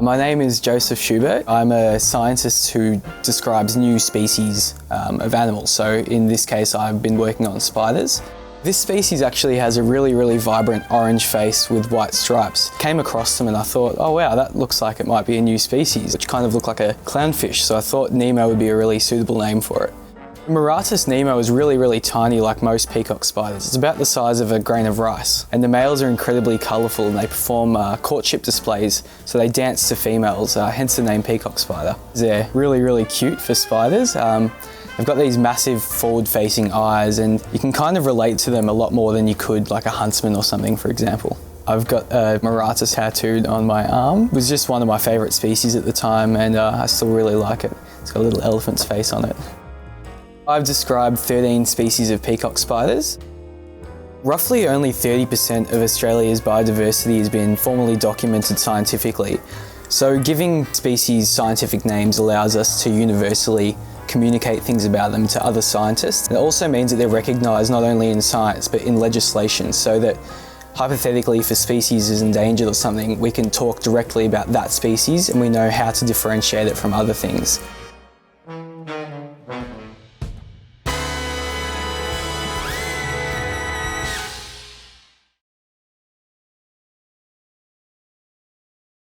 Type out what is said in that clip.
My name is Joseph Schubert. I'm a scientist who describes new species of animals. So in this case, I've been working on spiders. This species actually has a really vibrant orange face with white stripes. Came across them and I thought, oh wow, that looks like it might be a new species, which kind of looked like a clownfish. So I thought Nemo would be a really suitable name for it. Miratus nemo is really tiny, like most peacock spiders. It's about the size of a grain of rice. And the males are incredibly colourful and they perform courtship displays, so they dance to females, hence the name peacock spider. They're really cute for spiders. They've got these massive forward-facing eyes and you can kind of relate to them a lot more than you could like a huntsman or something, for example. I've got a Miratus tattooed on my arm. It was just one of my favourite species at the time and I still really like it. It's got a little elephant's face on it. I've described 13 species of peacock spiders. Roughly only 30% of Australia's biodiversity has been formally documented scientifically. So giving species scientific names allows us to universally communicate things about them to other scientists. It also means that they're recognised not only in science but in legislation, so that hypothetically if a species is endangered or something, we can talk directly about that species and we know how to differentiate it from other things.